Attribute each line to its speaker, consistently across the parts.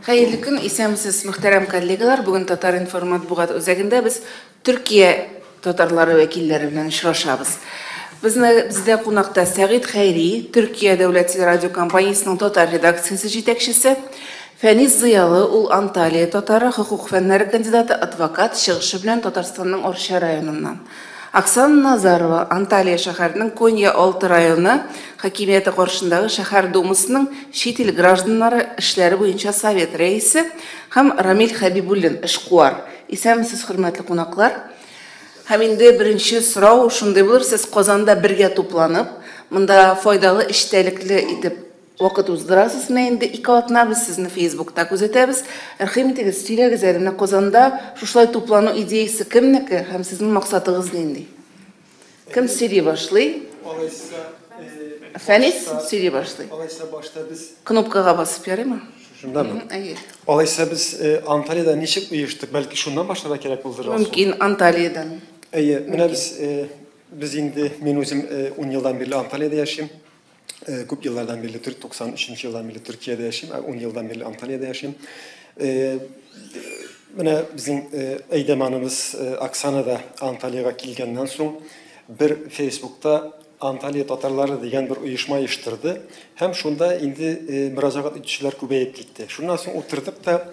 Speaker 1: Hayırlı gün, isəmsiz mühterem kollegalar. Bugün Tatar Informat Buğat özəgində biz Türkiye tatarları vəkilləri bilan işraşabız. Bizdə qonaqda Sağid Xeyri, Türkiye Devlet Radyo Kompaniyasının Tatar redaksiyası жетекçisi, Fəniz Ziyalı, ul Antalya Tatarı, hüquq fənləri kandidatı, advokat, шығышы bilan Tatarстанның Орша районundan. Оксана Назарова, Antalya şəhərinin Konya 6 rayonu hakimiyyəti qarşısınдағы şəhər dumısının şet il гражданлары эшләре буенча совет рәисе һәм Рамил Хәбибуллин эшкуар. Исәмсез хөрмәтле кунаклар. Һәм инде беренче сорау шундый булыр, сез Казанда бергә тупланып, монда файдалы эштәлекле итеп вакыт уздырасыз. Менә инде 2 атна без сезне Facebook'та күзәтәбез. Рәхим итегез, сөйләгез әле, менә Казанда шулай туплану идеясы кемнеке һәм сезнең максатыгыз нинди? Кем сөйли башлый? Фәнис сөйли башлый.
Speaker 2: Алайса башта без
Speaker 1: Кнопкага басып ярыймы?
Speaker 2: Шундамы? Алайса без Анталияда ничек уйыштык? Бәлки шуннан башларга кирәк булдыр.
Speaker 1: Мөмкин Анталиядан.
Speaker 2: Менә без инде мин үзем 10 елдан бирле Анталияда яшим. Күп еллардан бирле 93 елдан бирле Төркиядә яшим, 10 елдан бирле Анталияда яшим. Менә безнең әйдәманыбыз Оксана да Анталияга килгәннән соң bir Facebook'ta Antalya Tatarları degen bir uyuşma iştirdi. Hem şunda indi müracaat etçiler kübeyip gitti. Şundan sonra oturduk da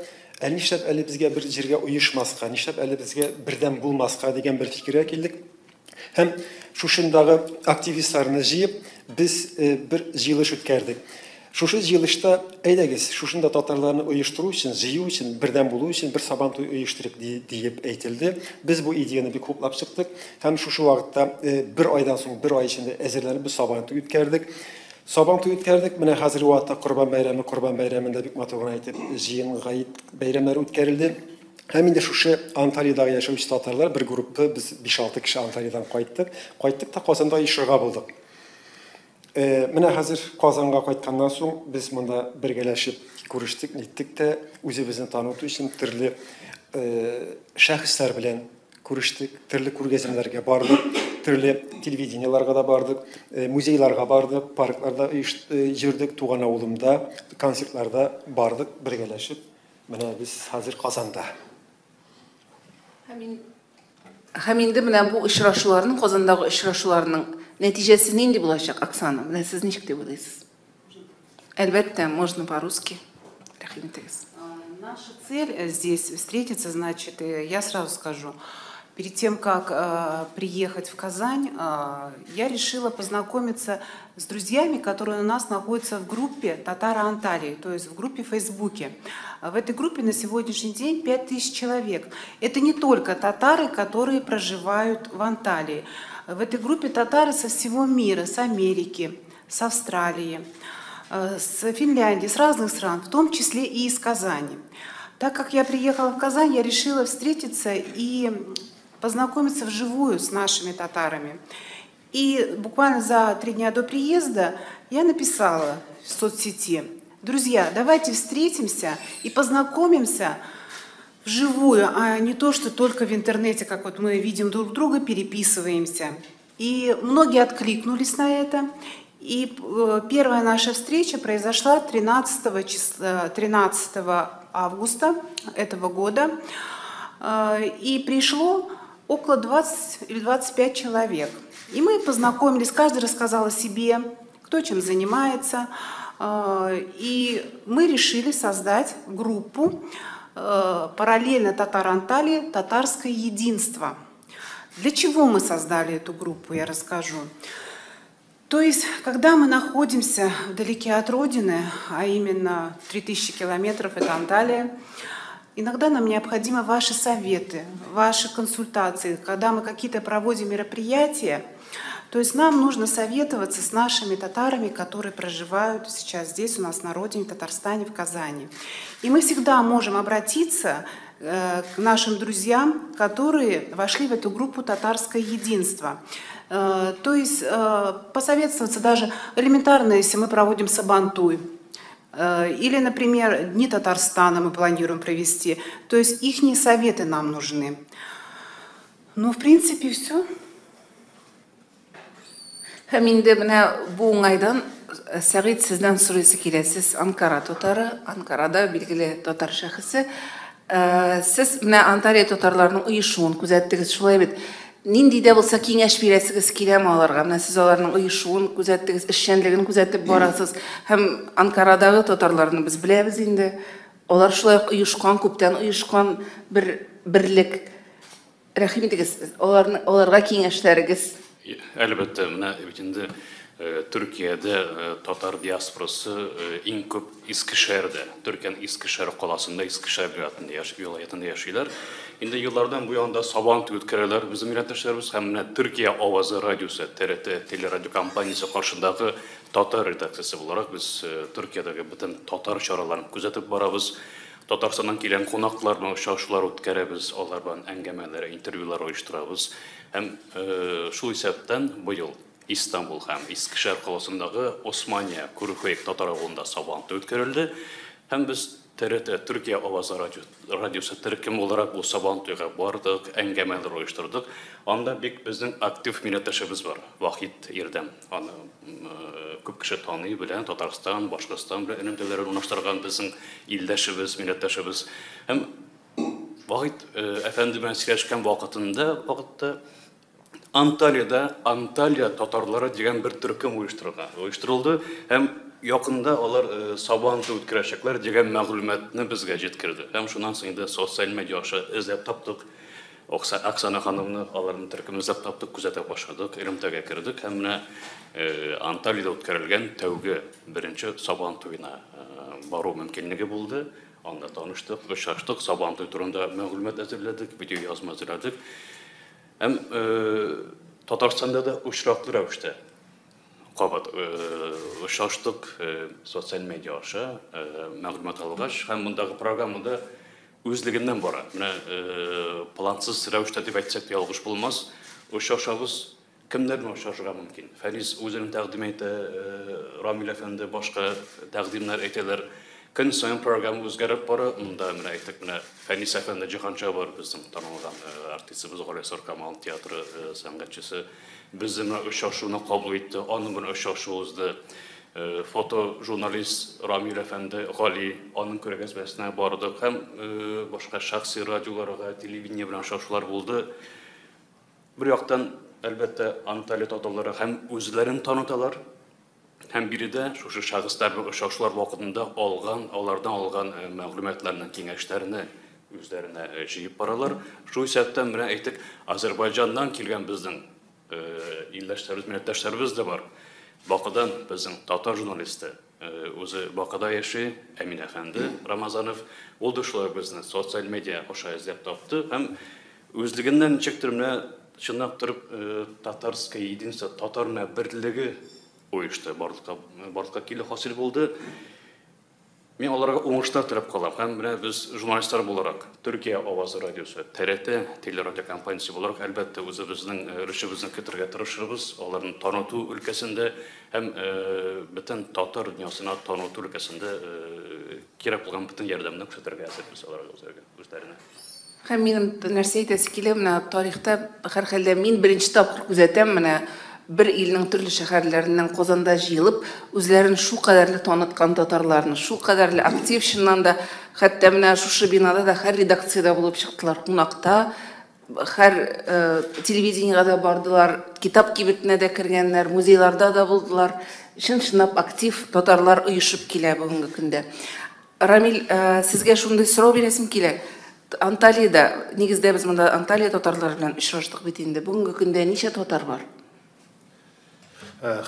Speaker 2: nişlep eli bizge bir jirge uyuşmaska, nişlep eli bizge birden bulmaska degen bir fikirge geldik. Hem şu şundağı aktivistlerini jiyip biz bir jiyılış ötkerdik. Şu jiyılışta eydəgiz, şu şunda Tatarlarını uyuşturu için, jiyu için, birden bulu için bir sabantoy uyuşturuk deyip eytildi. Biz bu ideyani bir koplap çıktık. Hem şu vakitte bir aydan sonra, bir ay içinde ezirlenip bir sabantoy ütkerdik. Sabantoy ütkerdik, mine hazır vakitte Kurban Bayramı'nda bir matoguna eytip, jiyin gayet bayramları ütkerildi. Hem indi şu Antalya'da yaşamış Tatarlar bir grubu, biz 5-6 kişi Antalya'dan qayttık. Qayttık da Kazanda işirga bulduk. Менә хәзер Казанга кайтканнан соң без монда бергәләшеп күрештек, ниттек тә үзебезне таныту өчен төрле шәхесләр белән күрештек, төрле күргәзмәләргә бардык, төрле телевидениеларга да бардык, музейларга бардык, паркларда йөрдек, туган авылымда, концертларда бардык бергәләшеп. Менә без хәзер Казанда.
Speaker 1: Һәм инде менә бу очрашуларның, Казандагы очрашуларның нәтижесі нинди булачак, Оксана? Менә сез ничек дип уйлыйсыз? Әлбәттә, можно по-русски. Рәхим итегез.
Speaker 3: Наша цель здесь встретиться, значит, я сразу скажу. Перед тем, как приехать в Казань, я решила познакомиться с друзьями, которые у нас находятся в группе Татара Анталии, то есть в группе в Фейсбуке. В этой группе на сегодняшний день 5000 человек. Это не только татары, которые проживают в Анталии. В этой группе татары со всего мира, с Америки, с Австралии, с Финляндии, с разных стран, в том числе и из Казани. Так как я приехала в Казань, я решила встретиться и познакомиться вживую с нашими татарами. И буквально за 3 дня до приезда я написала в соцсети: друзья, давайте встретимся и познакомимся вживую, а не то, что только в интернете, как вот мы видим друг друга, переписываемся. И многие откликнулись на это. И первая наша встреча произошла 13 августа этого года. И пришло около 20 или 25 человек. И мы познакомились, каждый рассказал о себе, кто чем занимается. И мы решили создать группу параллельно Татар Анталии «Татарское единство». Для чего мы создали эту группу, я расскажу. То есть, когда мы находимся вдалеке от родины, а именно 3000 километров, это Анталия, иногда нам необходимы ваши советы, ваши консультации. Когда мы какие-то проводим мероприятия, то есть нам нужно советоваться с нашими татарами, которые проживают сейчас здесь у нас на родине, в Татарстане, в Казани. И мы всегда можем обратиться к нашим друзьям, которые вошли в эту группу «Татарское единство». То есть посоветоваться даже элементарно, если мы проводим сабантуй. Или, например, Дни Татарстана мы планируем провести. То есть ихние советы нам нужны. Ну, в принципе, все.
Speaker 1: Һәм инде менә бу уңайдан Сәгыйд, сездән сұрайсы килә. Сез Анкара татары, Анкарада билгеле татар шәхесе. Сез менә Анталия татарларының оешуын күзәттегез, шулай бит. Нинди дә булса киңәш бирәсегез киләме аларга? Менә сез аларның оешуын күзәттегез, эшчәнлеген күзәтеп барасыз. Һәм Анкарадагы татарларны без беләбез инде. Алар шулай ук оешкан, күптән оешкан бер берлек. Рәхим итегез, аларга киңәшләрегез.
Speaker 4: Әлбәттә, менә бит инде Türkiye'de Tatar diasporası en көп İskişehir'de, Türkiye'nin Eskişehir қаласында, Eskişehir vilayetinde yaşıyorlar. Şimdi yıllardan bu yana Sabancı ötkereler bizim millətdaşlarımız hem Türkiye Avazı Radyosu, TRT Teleradyo Kampaniyası karşındaki Tatar redaksiyası olarak biz Türkiye'deki bütün Tatar şaralarını gözetip barabız. Tatarstan'dan gelen konaklarla şaşılar ötkeremiz, onlardan engemeler, intervyular uyuşturabız. Hem şu sebepten bu yıl İstanbul hem Eskişehir қаласындағы Osmaniye Kurukhoyek Tatar avulunda Sabancı ötkerildi. Hem biz TRT Türkiye Avazı Radyosu Türkiye olarak bu Sabancı'ya bardık, engemeler uyuşturduk. Anda bizim aktif millətdaşımız var. Vahit Erdem. Көп kişi tanıyı bilen Tatarstan, Başkistan bilen önümdeleri ulaştırgan bizim ildaşımız, millətdaşımız. Hem Vahit efendime sileşken vakitte Antalya Tatarları degen bir türküm uyuşturuldu. Hem yakında onlar Sabancı ötkireşekler degen məlumatını bizge jetkirdi. Hem şundan sonra sosyal medya izlep taptık. Aksana Hanım'ını aların türkümü izlep taptık, küzete başladık, elimtege kirdik. Hem Antalya'da ötkirilgen tevgi birinci Sabancı toyuna baru mümkünlüğü buldu. Onda tanıştık, ışaştık, Sabancı turunda məlumat hazırladık, video yazma hazırladık. Hem Tatarstan'da da uçraklı rəvişdə uşaşdıq sosyal medya aşağı, məlumat alğaş. Hem bundakı programda özlüğündən bara. Plansız rəvişdə deyib etsək de yalğış bulmaz. Uşaşağız kimlərlə uşaşığa mümkün? Fəriz özünün təqdim etdi, Ramil Efendi başqa təqdimlər etələr. Gün sayın programı özgərib bara, bunda aytdıq, Fənis Efendi Cihança var, bizim tanınğan artistimiz, Qoresor Kamal teatrı sənqətçisi. Bizim uşaşığını qabul etdi, onun uşaşığızdı. Foto jurnalist Ramil Efendi, Gali, onun körəgəzbəsinə bardıq. Həm başqa şəxsi radyolara, televizyon bilən uşaşıqlar oldu. Bir yaxdan, əlbəttə, Antalya tatarları həm özlərini tanıtalar, hem biri de şu şahıslar ve uşaqlar vaxtında onlardan alğan məlumatlarla kengəşlərini özlərine jiyib baralar. Şu səbəbdən mənə aytdıq, Azərbaycandan kelgan bizden ildaşlarımız, millətdaşlarımız da var. Bakıdan bizim Tatar jurnalisti, özü Bakıda yaşı Emin Efendi Ramazanov, o da şular bizden sosyal medya hoşa izlep tapdı. Hem özlüğünden çektirimle şınaqtırıp Tatarskaya единство, Tatarına birliği uyuştu, barlıqqa keli hasil oldu. Men onlara oңышlar tilep kalam. Hem biz jurnalistler olarak Türkiye Avazı Radyosu, TRT Teleradyo Kampaniyası olarak elbette özümüzün rüşümüzün kitirge tırışırız. Onların tanıtı ülkesinde hem bütün Tatar dünyasına tanıtı ülkesinde kerek olan bütün yardımını küçütürge yazırız olarak özlerine.
Speaker 1: Hem benim нәрсе әйтәсе килә, менә тарихта һәр хәлдә мин беренче тапкыр күзәтәм, менә bir ilin türlü şehirlerinden Kozan'da jıyılıp, özlerini şu kadarlı tanıtkan tatarlarını, şu kadarlı aktif şundan da, hatta mine şu binada da her redaksiyada bulup çıktılar, konakta, her televizyonda da bardılar, kitap kibirtine de kirgenler, muzeylarda da buldular, şınap aktif tatarlar uyuşup kile bugünkü günde. Ramil, sizge şunday soru biresim kile. Antalya'da, negizde biz bunda Antalya tatarlarıyla işraştık bitinde, bugünkü günde niçe tatar var?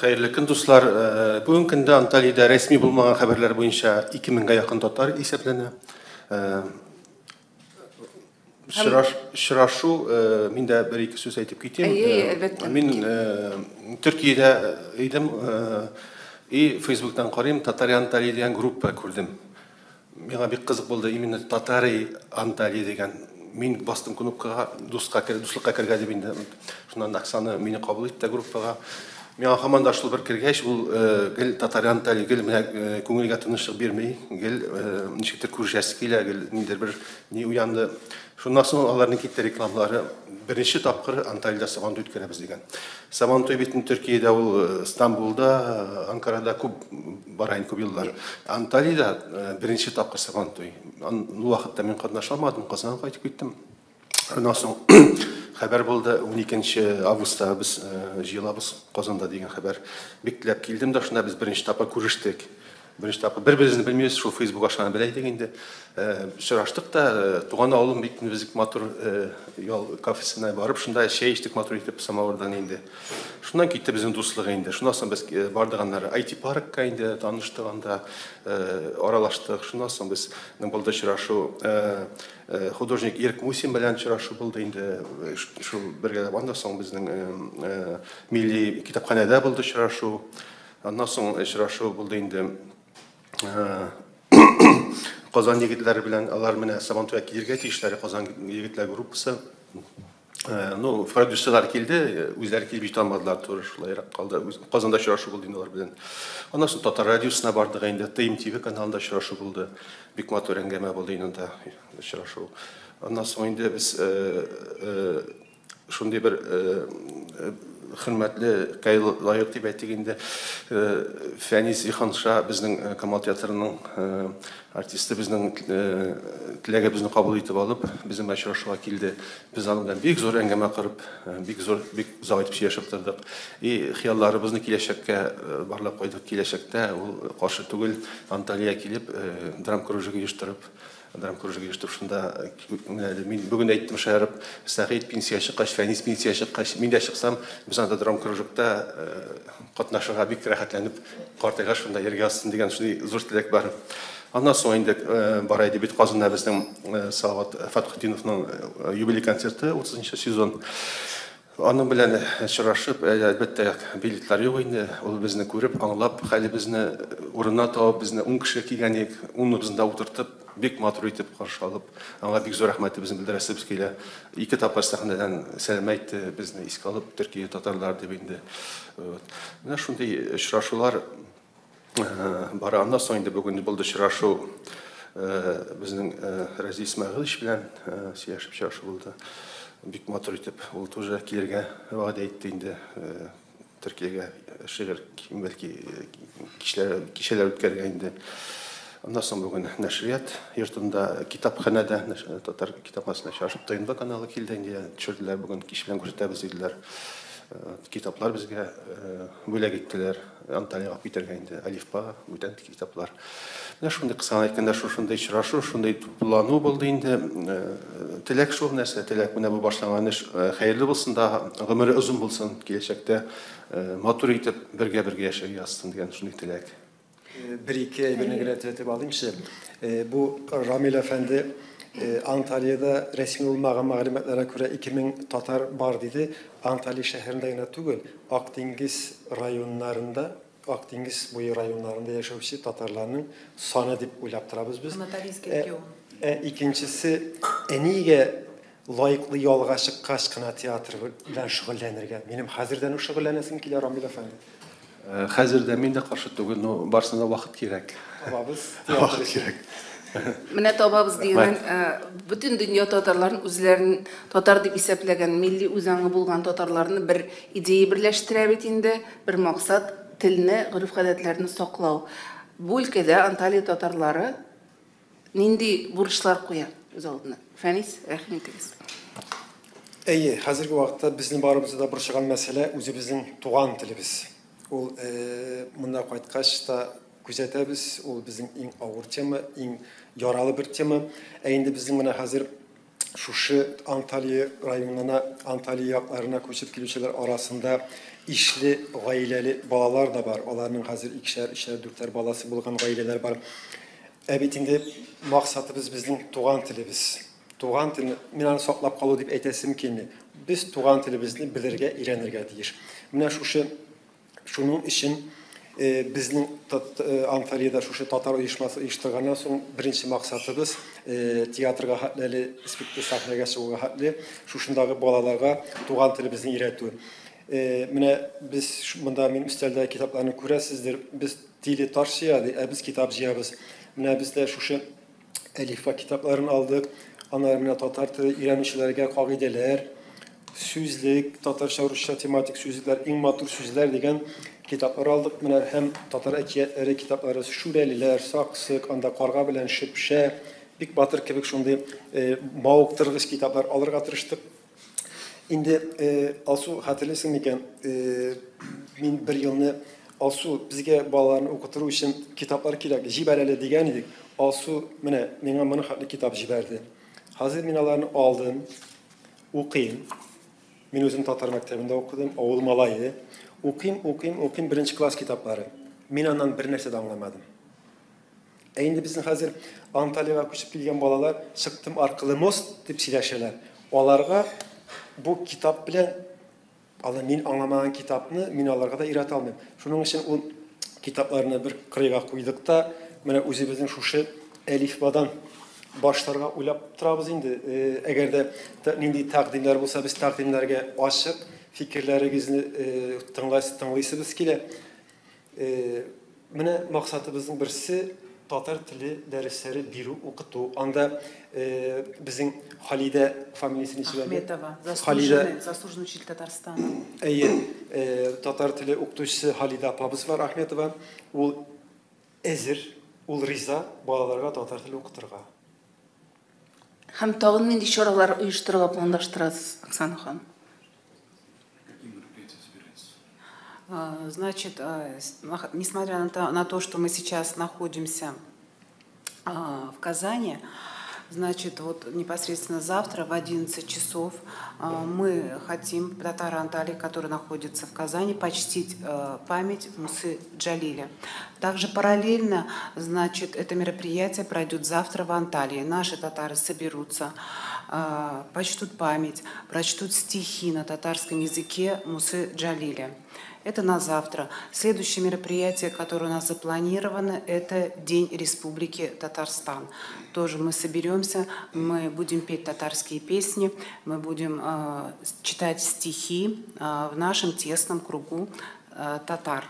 Speaker 5: Xeyirli gün dostlar, bugün gündə Antalya'da resmi bulmayan xəbərlər boyunca 2000'e yakın tatar hesablanır. Şıraşu, min de bir iki söz aytıp gittim. Min Türkiye'de idim, Facebook'tan qarayım, Tatari Antalya degan gruppa ko'rdim. Menga bir qiziq bo'ldi, именно Tatari Antalya degan. Men bastım knopkaga, do'stlikqa kirgazib, shundan Oksana meni qabul etdi gruppaga. Мен хамандашыл бір кіргеш, бұл гіл татар Анталия гіл көңілге тыныштық бермей, гіл нешектер көршәсі келі, гіл нелер бір не уянды. Шундан соң аларның кетті рекламлары бірінші тапқыр Анталияда сабантуй өткеребіз деген. Сабантуй бетін Түркияда, ол Стамбулда, Анкарада көп барайын көп елдар. Анталияда бірінші тапқыр сабантуй. Бұл уақытта мен қатынаша алмадым, Қазанға қайтып кеттім. Шундан соң хабар болды 12 августта біз жиылабыз Қазанда деген хабар. Бектілеп келдім да, шында біз бірінші тапқыр көріштік. Бірінші тапқыр бір-бірімізді білмейміз, шул Facebook ашқан білей дегенде сұраштық та, туған ауылым бектін бізік матур кафесіне барып, шында шай іштік матур етіп самауырдан енді. Шундан кетті біздің дуслық енді. Шундан соң біз бардығанлары IT паркқа енді таныштығанда оралаштық. Шундан соң біз болды шырашу художник Ерк Мусин білән шырашу болды енді. Бірге банда соң біздің милли китапханада болды шырашу. Ondan soň şuraşy boldy indi. Kazan yigitleri bilen alar mene Sabantoya kirge tişleri Kazan yigitler gruppası. No, prodüserler keldi, özleri kelip tanmadılar toruşlar kaldı. Kazanda şuraşy boldy indi alar bilen. Ondan soň Tatar radiosuna bardyk indi. TMTV kanalında şuraşy boldy. Bik motor engeme boldy indi şuraşy. Ondan soň indi biz şunday bir hürmetli layık diye aytganda Fəniz İxanşa bizning Kamal teatrının artisti bizning tilege bizni kabul etip alıp bizim meşhurlaşığa keldi. Biz anından bek zor engeme qırıp, bek uzaq etip şey yaşaptırdık. Xiyallarыбызны киләчәккә барлап куйдык. Киләчәктә ул каршы түгел Анталия килеп драм кружок оештырып шунда мен бүген әйттем шәріп Сәгыйд пенсия чыккач, Фәниз пенсия чыккач, мин дә чыксам, без анда драм кружокта катнашырга бик рәхәтләнеп картайга шунда ергә астын дигән шундый зур теләк бар. Аннан соң инде барайды бит Казанда безнең Сават Фатхетдиновның юбилей концерты 30-нчы сезон. Аның белән очрашып, әлбәттә билетлар юк инде. Ул безне күреп, аңлап, хәле безне урынына табып, безне 10 кеше килгән ик, 10-ныбызны утыртып, бик матур итеп каршы алып, аңа бик зур рәхмәтебезне белдерәсебез килә. Ике тапкыр сәхнәдән сәлам әйтте, безне искә алып, Төркия татарлар дип инде. Менә шундый очрашулар бара. Аннан соң инде бүген булды очрашу безнең Разис Исмәгыйль белән сөйләшеп очрашу булды. Бик матур итеп, ул тоже килергә вәгъдә итте инде Төркиягә шигырь бәлки кичәләр үткәргән инде. Ondan soň бүген нәшрият йортында китапханада татар китапханасына чыгып ТНВ каналы килде инде төшерделәр бүген кич белән күрсәтәбез диделәр. Китаплар безгә бүләк иттеләр. Анталияга китергә инде алифба, бүтән китаплар. Менә шундый кыска әйткәндә шундый очрашу, шундый туплану булды инде. Теләк шул нәрсә, теләк менә бу башланган эш хәерле булсын да, гомере озын булсын, киләчәктә матур итеп бергә яшәргә язсын дигән шундый теләк.
Speaker 2: Bir-iki birbirine göre tertip alayım size. Bu Ramil Efendi Antalya'da resmi olmayan malumatlara göre 2000 Tatar var dedi. Antalya şehrinde yine tügül Akdeniz rayonlarında, Akdeniz boyu rayonlarında yaşayan Tatarların sana dip uylaptırabız biz. İkincisi eniye layıklı yolga çıkkaç kına tiyatr bilen şüghullenirge. Benim hazırdan şüghullenesim ki Ramil Efendi.
Speaker 5: Хәзердә мин дә каршы түгел, но барсына вакыт кирәк. Вакыт кирәк.
Speaker 1: Менә табабыз дигән бүтән дөнья татарларын үзләрен татар дип исәпләгән милли үзаңы булган татарларны бер идея берләштерә бит инде, бер максат телне, гореф-гадәтләрне саклау. Бу өлкәдә Анталия татарлары нинди бурычлар куя үз алдына? Фәнис, рәхмәт итегез.
Speaker 2: Әйе, хәзерге вакытта безнең барыбызда борчыган мәсьәлә үзебезнең туган телебез. Ул монда кайткач та күзәтәбез, ул безнең иң авыр тема, иң яралы бер тема. Инде безнең менә хәзер шушы Анталия районына, Анталия якларына күчеп килүчеләр арасында ишле, гаиләле балалар да бар. Аларның хәзер 2-3, 4 баласы булган гаиләләр бар. Бит инде максатыбыз безнең туган телебез. Туган телне мин аны саклап калу дип әйтәсем килми. Без туган телебезне белергә, өйрәнергә тиеш. Менә Şunun için bizning Antalya'da şuşu Tatar uyuşması uyuşturgandan soň birinci maksatımız teatrga hatlı, spektakl sahnəyə çıxışı hatlı, şuşundagı balalarga tuğan tilimizni öyrətүү. Менә без монда мин өстәлдә китапларны күрәсездер. Без тиле таршыяды, без китап җыябыз. Менә без дә шушы әлифба китапларын алдык. Аннары менә татар теле өйрәнүчеләргә кагыйдәләр, сүзлек, татарча, русча тематик сүзлекләр, иң матур сүзләр дигән китаплар алдык. Менә һәм татар әкиятләре китаплары, Шүрәлиләр, Саксык, анда карга белән Шөпшә, Бик Батыр кебек шундый мавыктыргыч китаплар алырга тырыштык. Инде Алсу хәтерлисең микән? Мин бер елны Алсу безгә балаларны укытыру өчен китаплар кирәк, җибәрәле дигән идек. Алсу менә миңа моны хәтле китап җибәрде. Хәзер мин аларны алдым, укыйм. Мин үзем татар мәктәбендә укыдым, авыл малае. Укыйм беренче класс китаплары. Мин аннан бер нәрсә дә аңламадым. Инде безнең хәзер Анталиягә күчеп килгән балалар чыктым аркылы мост дип сөйләшәләр. Аларга бу китап белән мин аңламаган китапны мин аларга да өйрәтә алмыйм. Шуның өчен ул китапларны бер кырыйга куйдык та, менә үзебезнең шушы әлифбадан башларга уйлап торабыз инде. Әгәр дә нинди тәкъдимнәр булса, без тәкъдимнәргә ачык, фикерләрегезне тыңлыйсыбыз килә. Менә максатыбызның берсе татар теле дәресләре бирү, укыту. Анда безнең Халидә фамилиясе ничек?
Speaker 3: Ахметова, заслуженный учитель Татарстана.
Speaker 2: Татар теле укытучысы Халидә апабыз бар, Ахметова. Ул әзер, ул риза балаларга татар теле укытырга.
Speaker 1: Һәм тагын нинди чаралар оештырырга планлаштырасыз, Оксана ханым?
Speaker 3: Значит, несмотря на то, что мы сейчас находимся в Казани, значит, вот непосредственно завтра в 11 часов мы хотим татары Анталии, которые находятся в Казани, почтить память Мусы Джалиля. Также параллельно, значит, это мероприятие пройдет завтра в Анталии. Наши татары соберутся, почтут память, прочтут стихи на татарском языке Мусы Джалиля. Это на завтра. Следующее мероприятие, которое у нас запланировано, это День Республики Татарстан. Тоже мы соберемся, мы будем петь татарские песни, мы будем читать стихи в нашем тесном кругу татар.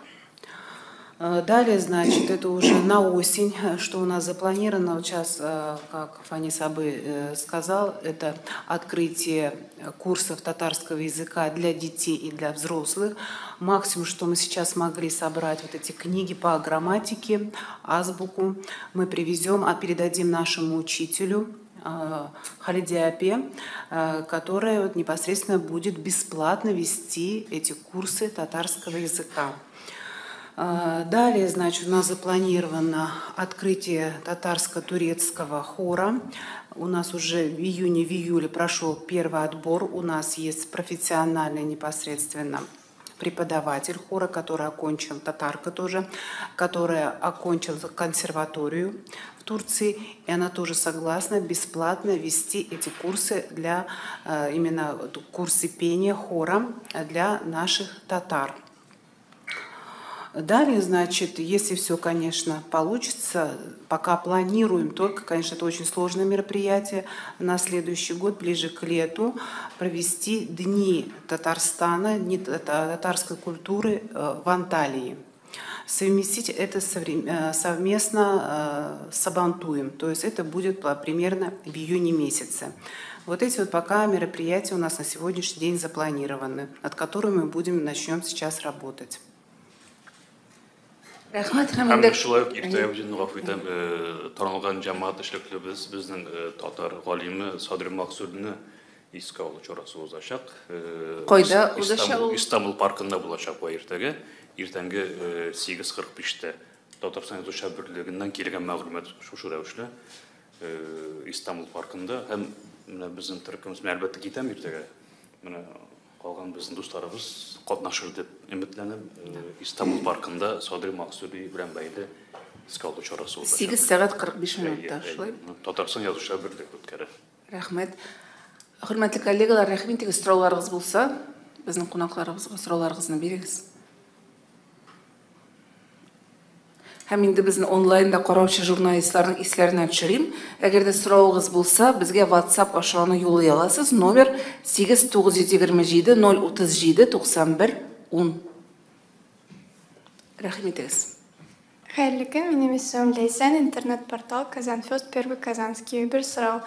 Speaker 3: Далее, значит, это уже на осень, что у нас запланировано. Вот сейчас, как Фанис Абы сказал, это открытие курсов татарского языка для детей и для взрослых. Максимум, что мы сейчас могли собрать, вот эти книги по грамматике, азбуку, мы привезем, передадим нашему учителю Халиде Апе, которая вот непосредственно будет бесплатно вести эти курсы татарского языка. Далее, значит, у нас запланировано открытие татарско-турецкого хора. У нас уже в июле прошел первый отбор. У нас есть профессиональный непосредственно преподаватель хора, который окончил, татарка тоже, которая окончила консерваторию в Турции. И она тоже согласна бесплатно вести эти курсы для именно курсы пения хора для наших татар. Далее, значит, если все, конечно, получится, пока планируем, только, конечно, это очень сложное мероприятие, на следующий год, ближе к лету, провести Дни Татарстана, Дни татарской культуры в Анталии. Совместить это совместно с Сабантуем, то есть это будет примерно в июне месяце. Вот эти вот пока мероприятия у нас на сегодняшний день запланированы, над которыми мы начнем сейчас работать.
Speaker 4: Һәм шулай ук иртәгә үзен гафуитәм танылган җәмәгать эшлеклебез безнең татар галиме Садыр Максудны искә алу чарасы узачак.
Speaker 1: Кайда узачак?
Speaker 4: Истанбул паркында булачак бу иртәгә. Иртәнге 8:45-тә Татарстан Язучылар берлегеннән килгән мәгълүмат шушы рәвешле Истанбул паркында һәм менә безнең төркемебез әлбәттә китәм иртәгә. Менә калган безнең дусларыбыз катнашыр дип өметләнәм. Истанбул паркында Садыр Максуди белән бәйле искә алу чарасы узачак.
Speaker 1: 8:45 минутта, шулай.
Speaker 4: Татарстан Язучылар берлеге үткәрә.
Speaker 1: Рәхмәт. Хөрмәтле коллегалар, рәхмәт, тигез сорауларыгыз булса, безнең кунакларыбызга сорауларыгызны бирегез. Һәм инде безне онлайнда караучы журналистларның исләренә төшерим. Әгәр дә сорауыгыз булса, безгә WhatsApp аша аны юллый аласыз. Номер 8927 037 91 10. Рәхим итегез.
Speaker 6: Хәерле көн, минем исемем Ләйсән, интернет-портал Казанфест, Первый Казанский. Бер сорау.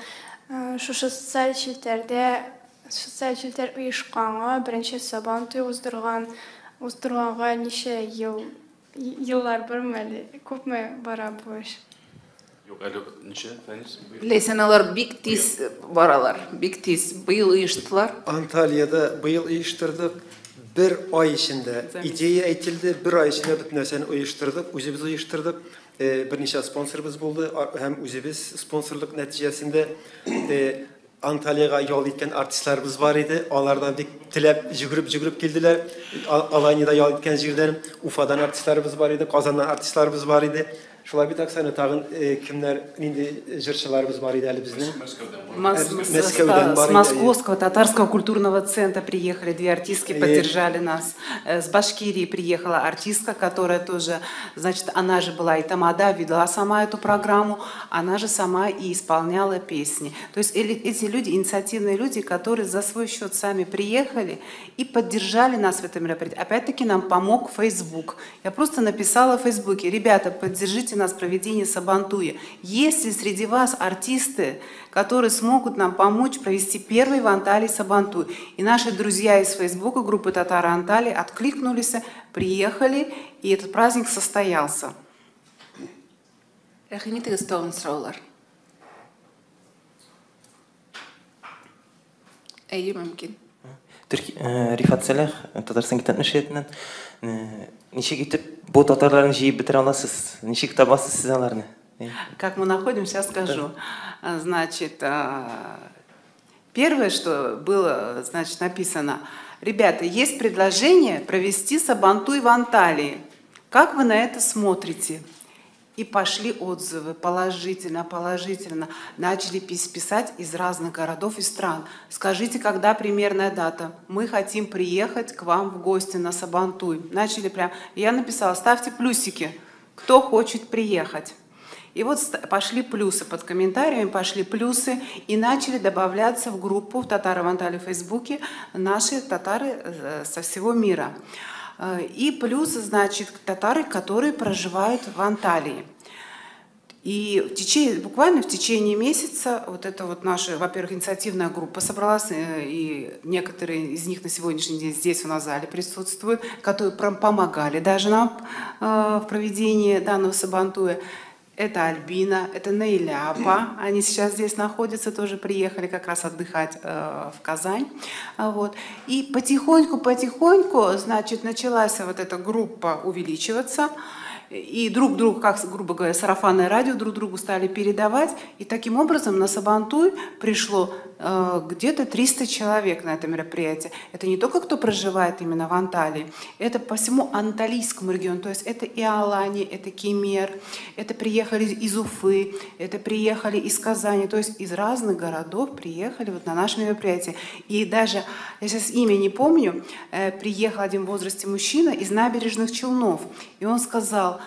Speaker 6: Шушы социаль челтәрдә челтәр оешканга беренче Сабантуй уздырганга ничә еллар бармы әле? Күпме бара бу эш?
Speaker 4: Юк, әле ничә, Фәнис?
Speaker 1: Ләйсән, алар бик тиз баралар, бик тиз. Быел оештылар.
Speaker 2: Анталияда быел оештырдык. Bir ay içinde ideya etildi, bir ay içinde bütün нәрсәне оештырдык, үзебез оештырдык. Берничә спонсорыбыз булды, һәм үзебез спонсорлык нәтиҗәсендә Анталияга ял иткән артистларыбыз бар иде. Алардан бик теләп җигүреп килделәр. Аланияда ял иткән җирдән Уфадан артистларыбыз бар иде, Казаннан артистларыбыз бар иде. Шулай бит аксаны тагын кемнәр инде җырчыларыбыз бар иде әле безнең.
Speaker 3: С Московского татарского культурного центра приехали две артистки, поддержали нас. С Башкирии приехала артистка, которая тоже, значит, она же была и тамада, вела сама эту программу, она же сама и исполняла песни. То есть эти люди, инициативные люди, которые за свой счет сами приехали и поддержали нас в этом мероприятии. Опять-таки нам помог Facebook. Я просто написала в Фейсбуке: ребята, поддержите нас в проведении Сабантуя. Если среди вас артисты, которые смогут нам помочь провести первый в Анталии Сабантуй. И наши друзья из Фейсбука, группы Татары Анталии, откликнулись, приехали, и этот праздник состоялся.
Speaker 1: Рәхим итегез, тагын сораулар. Әйе, мөмкин.
Speaker 7: Рифат Салах, Татарстан китап нәшриятыннан. Ничек итеп бу татарларны җыеп бетерә аласыз? Ничек табасыз сез аларны?
Speaker 3: Как мы находим, сейчас скажу. Значит, первое, что было, значит, написано: ребята, есть предложение провести Сабантуй в Анталии. Как вы на это смотрите? И пошли отзывы положительно. Начали писать из разных городов и стран. Скажите, когда примерная дата? Мы хотим приехать к вам в гости на Сабантуй. Начали прям. Я написала: ставьте плюсики, кто хочет приехать. И вот пошли плюсы под комментариями, пошли плюсы, и начали добавляться в группу в Татары в Анталии в Фейсбуке наши татары со всего мира. И плюсы, значит, татары, которые проживают в Анталии. И буквально в течение месяца вот эта вот наша, во-первых, инициативная группа собралась, и некоторые из них на сегодняшний день здесь у нас в зале присутствуют, которые помогали даже нам в проведении данного Сабантуя. Это Альбина, это Нейляпа, они сейчас здесь находятся, тоже приехали как раз отдыхать в Казань. Вот. И потихоньку, значит, началась вот эта группа увеличиваться. И друг другу, как, грубо говоря, сарафанное радио друг другу стали передавать. И таким образом на Сабантуй пришло где-то 300 человек на это мероприятие. Это не только кто проживает именно в Анталии, это по всему Анталийскому региону. То есть это и Алания, это Кемер, это приехали из Уфы, это приехали из Казани. То есть из разных городов приехали вот на наше мероприятие. И даже, я сейчас имя не помню, приехал один в возрасте мужчина из Набережных Челнов. И он сказал: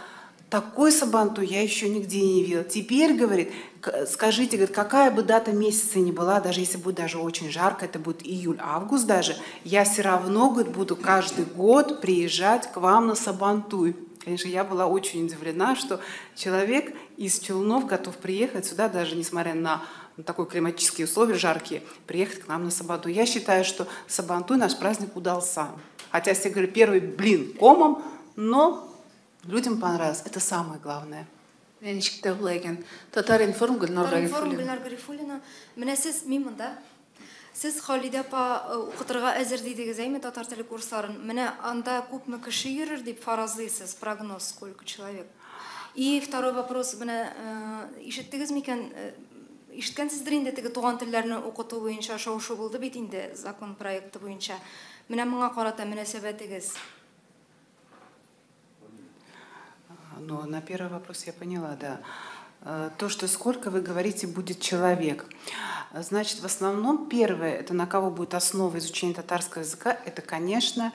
Speaker 3: такой Сабантуй я еще нигде не видел. Теперь, говорит, скажите, говорит, какая бы дата месяца ни была, даже если будет даже очень жарко, это будет июль-август даже, я все равно, говорит, буду каждый год приезжать к вам на Сабантуй. Конечно, я была очень удивлена, что человек из Челнов готов приехать сюда, даже несмотря на такой климатические условия жаркие, приехать к нам на Сабантуй. Я считаю, что Сабантуй наш праздник удался. Хотя, если говорю, первый блин комом, но людям понравилось. Это самое главное.
Speaker 1: Ничек булай икән. Татар информ Гөлнар
Speaker 8: Гарифуллина. Менә сез мимында. Сез Халида апа укытырга әзер дидегез әйме татар теле курсларын. Менә анда күпме кеше йөрер дип фаразлыйсыз? Прогноз сколько человек? И второй вопрос. Менә ишеттегез микән? Ишеткәнсездер инде теге туган телләрне укыту буенча шау-шу булды бит инде закон проекты буенча. Менә моңа карата мөнәсәбәтегез?
Speaker 3: Но на первый вопрос я поняла, да. То, что сколько вы говорите будет человек. Значит, в основном первое, это на кого будет основа изучения татарского языка, это, конечно,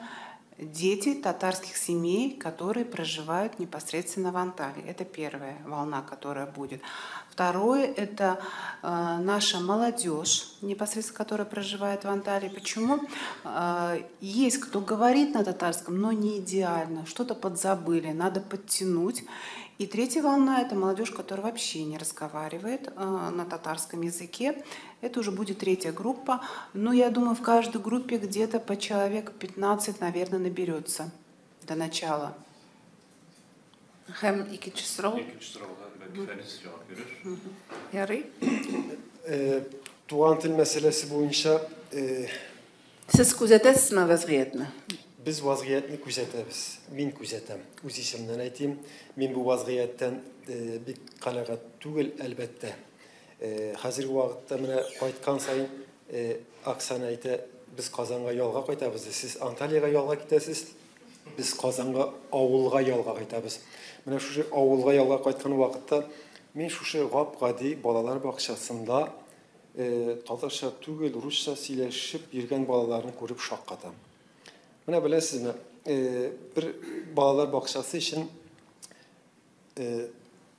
Speaker 3: дети татарских семей, которые проживают непосредственно в Анталии. Это первая волна, которая будет. Второе – это наша молодежь, непосредственно которая проживает в Анталии. Почему? Есть кто говорит на татарском, но не идеально, что-то подзабыли, надо подтянуть. И третья волна – это молодежь, которая вообще не разговаривает на татарском языке. Это уже будет третья группа. Но я думаю, в каждой группе где-то по человек 15, наверное, наберется до начала.
Speaker 1: Hem ikinci soru. Yarı.
Speaker 2: Tuğan dil meselesi boyunca
Speaker 1: Siz күзәтәсезме вазгыятны?
Speaker 2: biz vaziyetini күзәтәбез. Мин күзәтәм. Үз исемнән әйтим, мин бу вазгыяттан бик канәгать түгел, әлбәттә. Хәзерге вакытта менә кайткан сайын Оксана әйтә, без Казанга ялга кайтабыз. Сез Анталиягә ялга китәсез, biz Казанга авылга ялга кайтабыз. Менә шушы авылга ялга кайткан вакытта мин шушы гап-гади балалар бакчасында татарча түгел, русча сөйләшеп йөргән балаларны күреп шаккатам. Менә беләсезме, бер балалар бакчасы өчен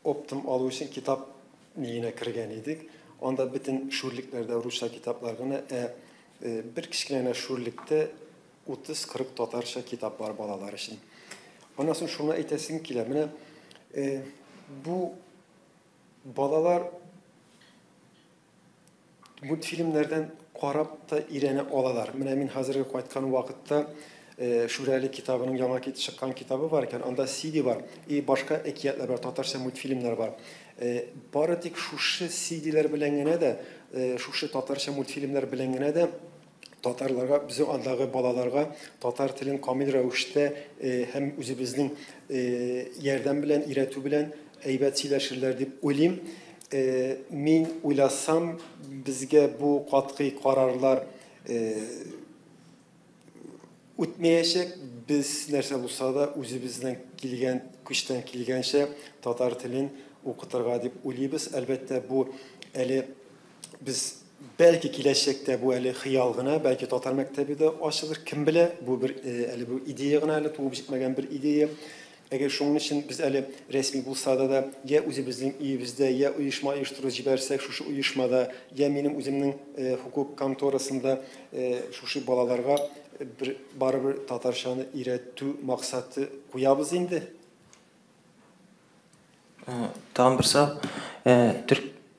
Speaker 2: оптым алу өчен китап ниенә кергән идек. Анда бөтен шүрлекләрдә русча китаплар гына, бер кичкенә шүрлектә 30-40 татарча китап бар балалар өчен. Аннан соң шуны әйтәсем килә. Менә бу балалар мультфильмнәрдән карап та өйрәнә алалар. Менә мин хәзерге кайткан вакытта Шүрәле китабының яңа чыккан китабы бар икән, анда CD бар, и башка әкиятләр бар, татарча мультфильмнар бар. Бары тик шушы CD-ләр белән генә дә, шушы татарча мультфильмнар белән генә дә татарларга, безнең андагы балаларга татар телен камил рәвештә һәм үзебезнең ярдәм белән, өйрәтү белән әйбәт сөйләшерләр дип уйлыйм. Мин уйласам, безгә бу катгый карарлар үтмәячәк, без нәрсә булса да үзебезнең килгән, көчтән килгәнчә татар телен укытырга дип уйлыйбыз. Әлбәттә, бу әле без бәлки киләчәктә бу әле хыял гына, бәлки татар мәктәбе дә ачылыр, кем белә, бу бер әле бу идея гына, әле туып җитмәгән бер идея. Әгәр шуның өчен без әле рәсми булса да, я үзебезнең өебездә, я оешма оештырып җибәрсәк, шушы оешмада, я минем үземнең хукук конторасында шушы балаларга барыбер татарчаны өйрәтү максаты куябыз инде.
Speaker 7: Тагын бер сорау.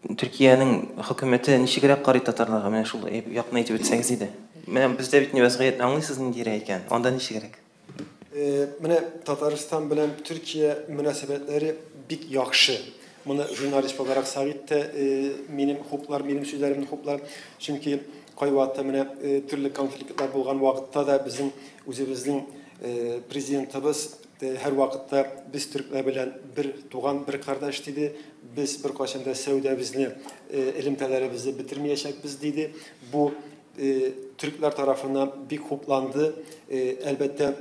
Speaker 7: Төркиянең хөкүмәте ничегрәк карый татарларга? Менә шул якын әйтеп үтсәгез иде. Менә бездә бит вазгыятны аңлыйсыз нинди икән? Анда ничегрәк?
Speaker 2: Менә Татарстан белән Төркия мөнәсәбәтләре бик яхшы. Моны журналист буларак Сагит та минем хуплар, минем сүзләремне хуплар. Чөнки кайвакытта менә төрле конфликтлар булган вакытта да безнең үзебезнең президентыбыз һәр вакытта без төркләр белән бер туган, бер кардаш диде. Без бер кашында сәүдәбезне, элемтәләребезне битермәячәкбез диде. Бу төркләр тарафыннан бик хупланды. Әлбәттә,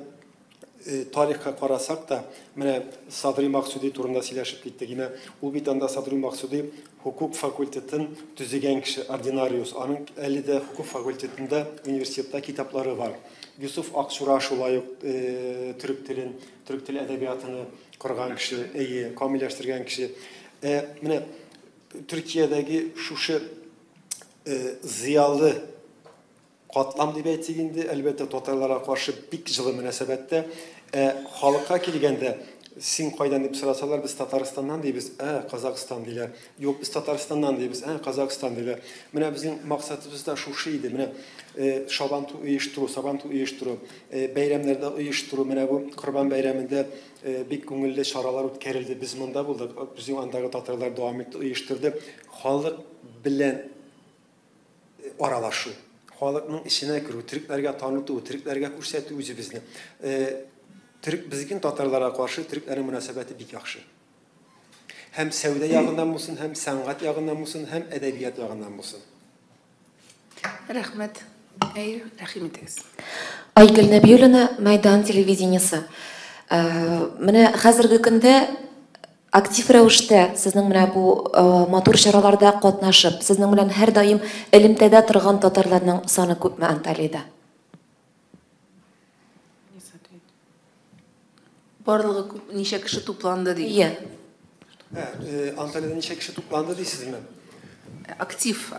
Speaker 2: тарихка карасак та, менә Садри Максуди турында сөйләшеп киттек. Ул бит анда Садри Максуди хукук факультетын төзегән кеше, ординариус. Аның әле дә хукук факультетында университетта китаплары бар. Юсуф Аксура шулай ук түрк тел әдәбиятыны корган кеше, камилләштергән кеше. Менә Төркиядәге шушы зыялы катлам дип әйтсәк инде, әлбәттә татарларга каршы бик җылы мөнәсәбәттә, халыкка килгәндә син кайдан дип сорасалар, без Татарстаннан дибез, Казакстан диләр. Юк, без Татарстаннан дибез, Казакстан диләр. Менә безнең максатыбыз да шушы иде. Менә Шабанту оештыру, бәйрәмнәрдә оештыру, менә бу Корбан бәйрәмендә бик күңелле чаралар үткәрелде. Без монда булдык, безнең андагы татарлар дәвам итте, оештырды. Халык белән аралашу, халыкның ишенә керү, төркләргә таныту, төркләргә күрсәтү үзебезне. Безнең татарларга каршы төркләрнең мөнәсәбәте бик яхшы. Һәм сәүдә ягыннан булсын, һәм сәнгать ягыннан булсын, һәм әдәбият ягыннан булсын.
Speaker 1: Рәхмәт. Рәхим итегез.
Speaker 9: Айгөл Нәбиуллина, Майдан телевидениесе. Менә хәзерге көндә актив рәвештә сезнең менә бу матур чараларда катнашып, сезнең белән һәр даим элемтәдә торган татарларның саны күпме Анталиядә?
Speaker 1: Барлыгы ничә кеше тупланды ди.
Speaker 9: Иә.
Speaker 2: Antalya'da neçe kişi toplandı deysizmi?
Speaker 9: Актив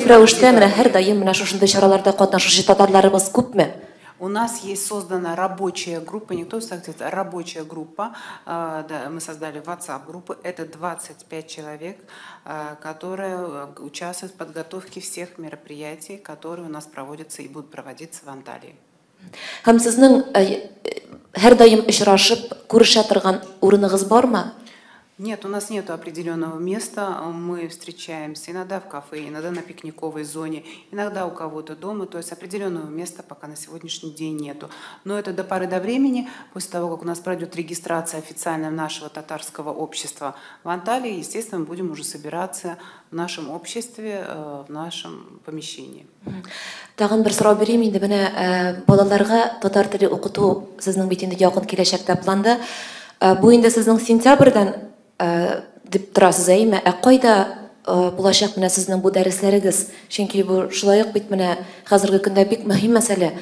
Speaker 9: рәвештә менә һәр даим менә шушындай чараларда катнашучы татарларыбыз күпме?
Speaker 3: У нас есть создана рабочая группа, не то что рабочая группа, да, мы создали WhatsApp-группу, это 25 человек, которые участвуют в подготовке всех мероприятий, которые у нас проводятся и будут проводиться в Анталии.
Speaker 9: Һәм сезнең һәр даим очрашып, күрешә торган урыныгыз бармы?
Speaker 3: Нет, у нас нет определенного места. Мы встречаемся иногда в кафе, иногда на пикниковой зоне, иногда у кого-то дома. То есть определенного места пока на сегодняшний день нету. Но это до поры до времени, после того, как у нас пройдет регистрация официальная нашего татарского общества в Анталии, естественно, мы будем уже собираться в нашем обществе, в нашем помещении.
Speaker 9: Тагын бер сорау бирим инде, менә балаларга татар теле укыту сезнең бит инде якын киләчәктә планда. Бу инде сезнең сентябрьдән дип торасыз әйме? Кайда булачак менә сезнең бу дәресләрегез? Чөнки бу шулай ук бит менә хәзерге көндә бик мөһим мәсьәлә.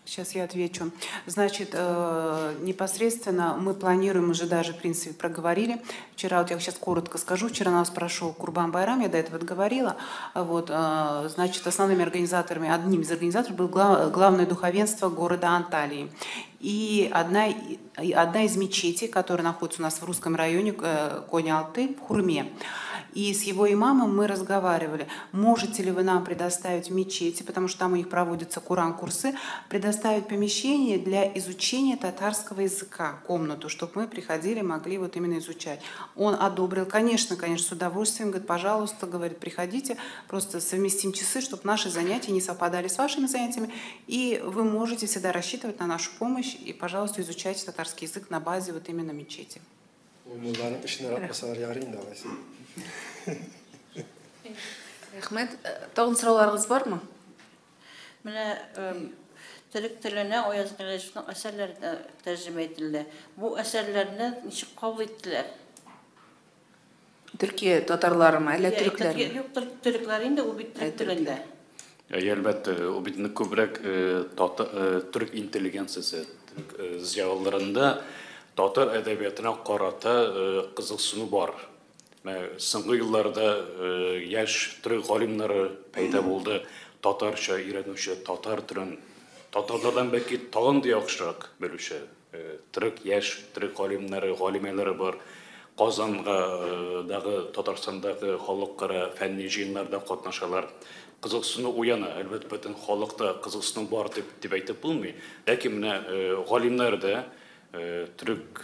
Speaker 3: Сейчас я отвечу. Значит, непосредственно мы планируем, уже даже, в принципе, проговорили. Вчера, вот я сейчас коротко скажу, вчера у нас прошел Курбан-Байрам, я до этого говорила. Вот, значит, основными организаторами, одним из организаторов был главное духовенство города Анталии. И одна из мечетей, которая находится у нас в русском районе Кони-Алты, в Хурме. И с его имамом мы разговаривали, можете ли вы нам предоставить в мечети, потому что там у них проводятся Куран-курсы, предоставить помещение для изучения татарского языка, комнату, чтобы мы приходили, могли вот именно изучать. Он одобрил, конечно, с удовольствием, говорит, пожалуйста, говорит, приходите, просто совместим часы, чтобы наши занятия не совпадали с вашими занятиями, и вы можете всегда рассчитывать на нашу помощь, и, пожалуйста, изучайте татарский язык на базе вот именно мечети.
Speaker 1: Рәхмәт. Тагын сорауларыгыз бармы?
Speaker 10: Менә төрек теленә Ояз Гыйлаевның әсәрләре тәрҗемә ителде. Бу әсәрләрне ничек кабул иттеләр?
Speaker 1: Төркия татарларымы, әллә төрекләрме?
Speaker 10: Юк, төрекләр инде, ул бит төрек телендә.
Speaker 4: Әлбәттә, ул бит күбрәк төрек интеллигенциясе зиялыларында татар әдәбиятына карата кызыксыну бар. Соңгы елларда яшь төрек галимнәре пайда булды. Татарча өйрәнүче, татар телен татарлардан бәлки тагын да яхшырак белүче төрек яшь төрек галимнәре, галимәләре бар. Казандагы Татарстандагы халыкара фәнни җыеннарда катнашалар. Кызыксыну уяна, әлбәттә бөтен халыкта кызыксыну бар дип әйтеп булмый. Ләкин менә галимнәрдә түрек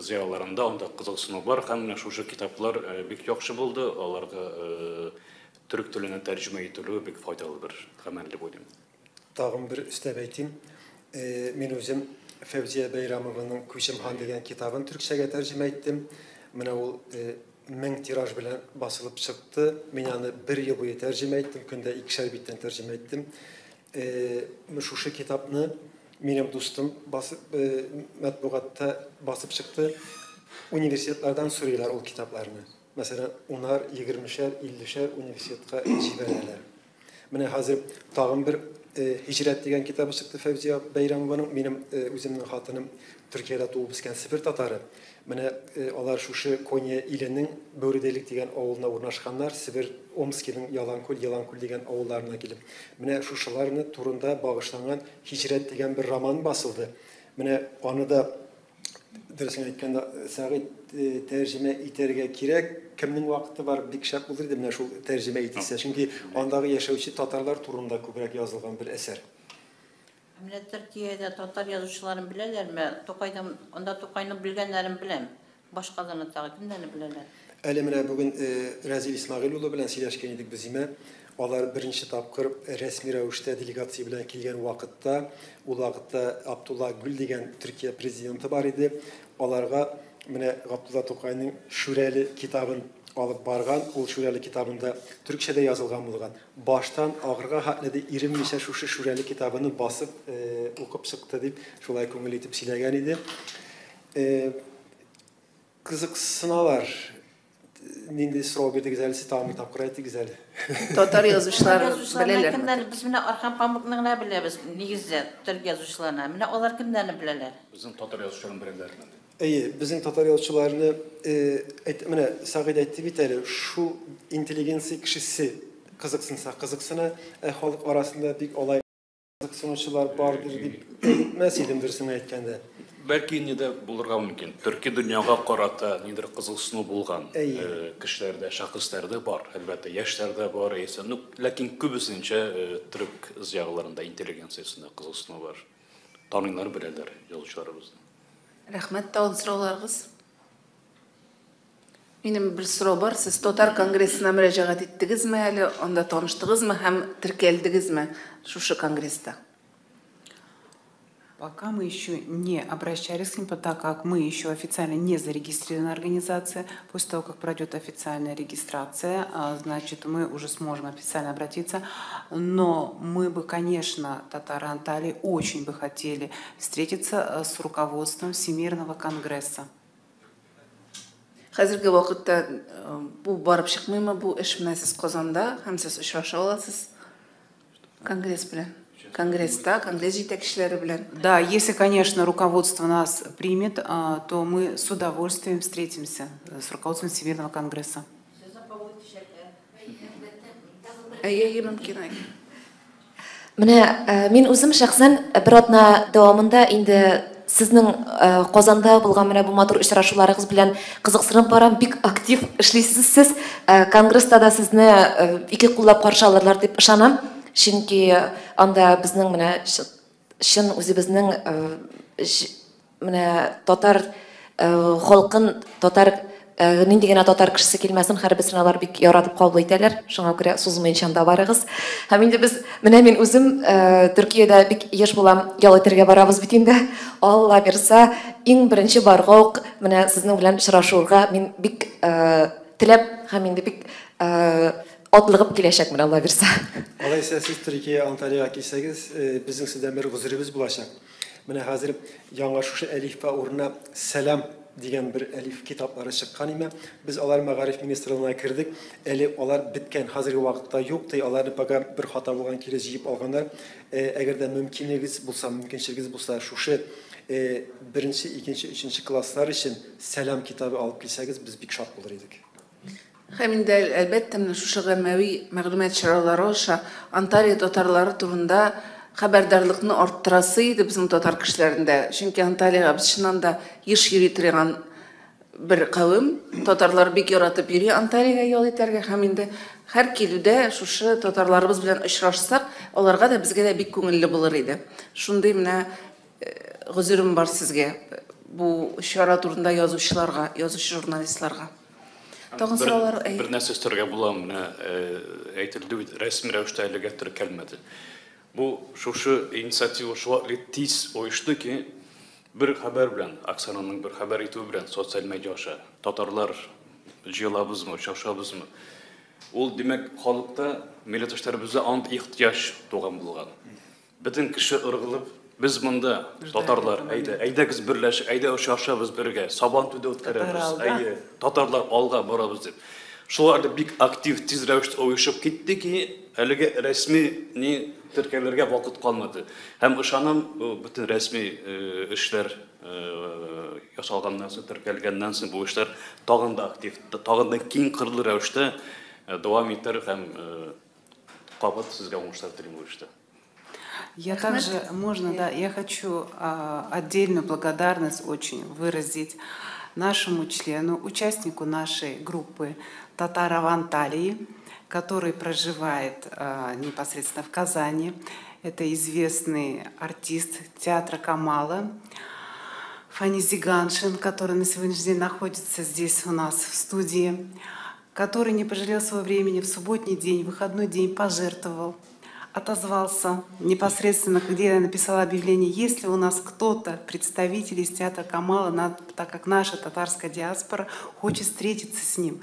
Speaker 4: зиялыларында анда кызыксыну бар һәм менә шушы китаплар бик яхшы булды. Аларга түрек теленә тәрҗемә ителү бик файдалы бер гамәл дип уйлыйм.
Speaker 2: Тагын бер өстәп әйтим. Мин үзем Фәвзия Бәйрәмованың Күчемхан дигән китабын төркчәгә тәрҗемә иттем. Менә ул 1000 тираж белән басылып чыкты. Мин аны 1 ел буе тәрҗемә иттем, көндә 2 биттән тәрҗемә иттем. Шушы китапны минем дустым матбугатта басып чыкты. Университетлардан сорыйлар ул китапларны. Мәсәлән, унар 20-шәр, 50-шәр университетка җибәрәләр. Менә хәзер тагын бер Hicret дигән китабы чыкты Фәвзия Бәйрәмованың. Минем үземнең хатыным Төркиядә туып үскән Сибир татары. Менә алар шушы Коnya иленең Бөределек дигән авылына урнашканнар, Сибир Омскиның Яланкүл дигән авылларына килеп. Менә шушыларны турында багышланган Hicret дигән бер роман басылды. Менә аны да дөресен әйткәндә Сәгыйть тәрҗемә итәргә кирәк. Кемнең вакыты бар, бик шәп булыр дип менә шул тәрҗемә итсә. Чөнки андагы яшәүче татарлар турында күбрәк язылган бер әсәр.
Speaker 10: Менә Төркиядә татар язучыларын беләләрме? Тукайдан анда Тукайны белгәннәрен беләм. Башкадан тагы кемнәрне беләләр?
Speaker 2: Әле менә бүген Разил Исмагыйль улы белән сөйләшкән идек без имә. Алар беренче тапкыр рәсми рәвештә делегация белән килгән вакытта, ул вакытта Абдулла Гүл дигән Төркия президенты бар иде. Аларга менә Габдулла Тукайның Шүрәле китабын алып барган, ул Шүрәле китабында төркчәдә язылган булган. Баштан агырга хәтле ирем мишә шушы Шүрәле китабын басып укып чыкты дип, шулай күңел итеп сөйләгән иде. Кызыксыналар. Нинди сорау бирдегез әле, сез тагын тапкыр әйтегез әле.
Speaker 1: Татар язучылары беләләр.
Speaker 10: Кемнәрне biz менә Архан Памукны гына беләбез, нигездә төрк язучыларны. Менә алар кемнәрне беләләр?
Speaker 4: Безнең татар язучыларын беләләр.
Speaker 2: Bizim Tatar yolcularını Sağid etti biteri şu inteligensi kişisi kızıksına halk arasında bir olay kızıksınışçılar vardır deyip eğitmezsidimdir aytkanda.
Speaker 4: Belki ne de bulurga mümkün. Türkiye dünyaga karata nedir kızılsını bulgan kişilerde, şahıslerde var. Elbette yaşlarda var, lakin kübüsünce Türk ziyaglarında inteligenciyasında kızılsını var. Tanıyınlar bireler yolcularımızda.
Speaker 1: Rahmet tağıl sıralarınız. Benim bir soru var. Siz Tatar Kongresi'ne müracaat ettiniz mi? Yani onda tanıştınız mı? Hem Türkiye'ldiniz mi? Şu Конгресста.
Speaker 3: Пока мы еще не обращались к ним, так как мы еще официально не зарегистрирована организация, после того, как пройдет официальная регистрация, значит, мы уже сможем официально обратиться. Но мы бы, конечно, татары Анталии, очень бы хотели встретиться с руководством Всемирного конгресса.
Speaker 1: Hazırki vakitte bu barıp çıkmıyor mu? Bu iş mi siz Kazan'da? Hem siz işraşa olasınız Конгресс bilen. Конгресста, Конгресс жетекчилери bilen.
Speaker 3: Да, если, конечно, руководство нас примет, то мы с удовольствием встретимся с руководством Всемирного конгресса.
Speaker 1: Mümkün.
Speaker 9: Менә мин үзем шәхсән бер атна дәвамында инде сезнең Казанда булган менә бу матур очрашуларыгыз белән кызыксынып барам, бик актив эшлисез сез. Конгресста да сезне ике куллап каршы алырлар дип ышанам. Чөнки анда безнең менә чын үзебезнең менә татар халкын, татар нинди генә татар кешесе килмәсен, һәрберсен алар бик яратып кабул итәләр. Шуңа күрә сузмыйчан да барыгыз. Һәм инде без менә мин үзем Төркиядә бик еш булам, ял итәргә барабыз бит инде. Алла бирсә, иң беренче барга ук менә сезнең белән очрашуга мин бик теләп һәм инде бик атлыгып киләчәкмен, Алла бирсә.
Speaker 2: Алайса siz Türkiye Antalya'ya gitseniz bizim sizden bir huzurumuz bulacak. Менә хәзер яңа шушы әлифбә урынына Сәлам дигән бер әлиф китаплары чыккан име. Без алар мәгариф министрлыгына кирдек. Әле алар биткән, хәзерге вакытта юк ди. Аларны бага бер хата булган кире җыеп алганнар. Әгәр дә мөмкинлегез булса, мөмкинчелегез булса, шушы беренче, икенче, üçенче класслар өчен Сәлам китабы алып килсәгез, без бик шат булыр идек.
Speaker 1: Hem de elbette şu gamavi мәгълүмат чаралары аша Анталия татарлары турында хәбәрдарлыкны арттырасıydı bizim татар кешеләрендә. Чөнки Анталияга без чыннан да еш йөри торган бер кавым. Татарлар бик яратып йөри Анталияга ял итәргә һәм инде һәр килүдә шушы татарларыбыз белән очрашсак, аларга да безгә дә бик күңелле булыр иде. Шундый менә гозурым бар сезгә бу чара турында язучыларга, язучы журналистларга.
Speaker 4: Bir нәрсә өстәргә була, менә әйтелде бит, рәсми рәвештә әлегә теркәлмәде. Бу шушы инициатива шуаклы тиз оешты ки, бер хәбәр белән, Оксананың бер хәбәр итү белән социаль медиаша татарлар җыелабызмы, шашабызмы? Ул димәк халыкта милләттәшләребезгә анд ихтияҗ туган булган. Бөтен кеше ыргылып, biz монда татарлар, әйдәгез берләшеп, әйдә шашабыз бергә, сабан туды үткәрәбез, әйе, татарлар алга барабыз дип. Шуларда бик актив тиз рәвештә оешып китте ки, әлегә рәсми ни теркәләргә вакыт калмады. Һәм ышанам, бөтен рәсми эшләр ясалганнан соң, теркәлгәннән соң бу эшләр тагын да актив, тагын да киң кырлы рәвештә дәвам итәр һәм кабат сезгә уңышлар телим бу эштә.
Speaker 3: Я также, можно, да, я хочу отдельную благодарность очень выразить нашему члену, участнику нашей группы «Татары в Анталии», который проживает непосредственно в Казани. Это известный артист театра Камала Фани Зиганшин, который на сегодняшний день находится здесь у нас в студии, который не пожалел своего времени, в субботний день, выходной день пожертвовал, отозвался непосредственно, где я написала объявление, если у нас кто-то, представитель из театра Камала, так как наша татарская диаспора, хочет встретиться с ним.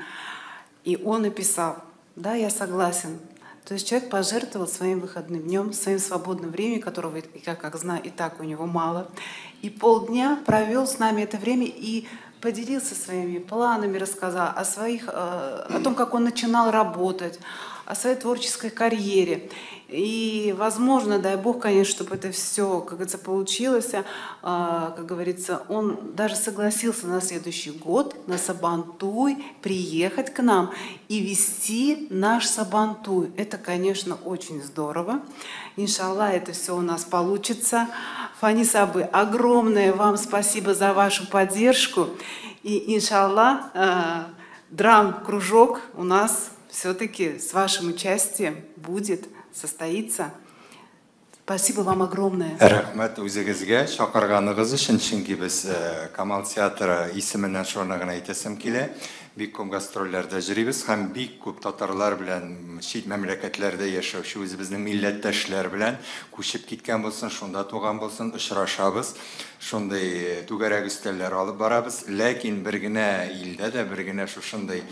Speaker 3: И он написал, да, я согласен. То есть человек пожертвовал своим выходным днем, своим свободным временем, которого, как знаю, и так у него мало. И полдня провел с нами это время и поделился своими планами, рассказал о том, как он начинал работать, о своей творческой карьере. И, возможно, дай Бог, конечно, чтобы это все, как говорится, получилось, как говорится, он даже согласился на следующий год на Сабантуй приехать к нам и вести наш Сабантуй. Это, конечно, очень здорово. Иншаллах, это все у нас получится. Фанис Абы, огромное вам спасибо за вашу поддержку. И, иншаллах, драм-кружок у нас все-таки с вашим участием будет состоится. Спасибо вам огромное.
Speaker 11: Рахмат үзегезгә шакырганыгыз өчен, чөнки без Камал театры исеменнән шуны гына әйтәсем килә. Бик күп гастрольләрдә җөрибез һәм бик күп татарлар белән чит мәмләкәтләрдә яшәүче үзебезнең милләттәшләр белән күчеп киткән булсын, шунда туган булсын, очрашабыз. Шундай түгәрәк өстәлләр алып барабыз. Ләкин бер генә илдә дә, бер генә шушындай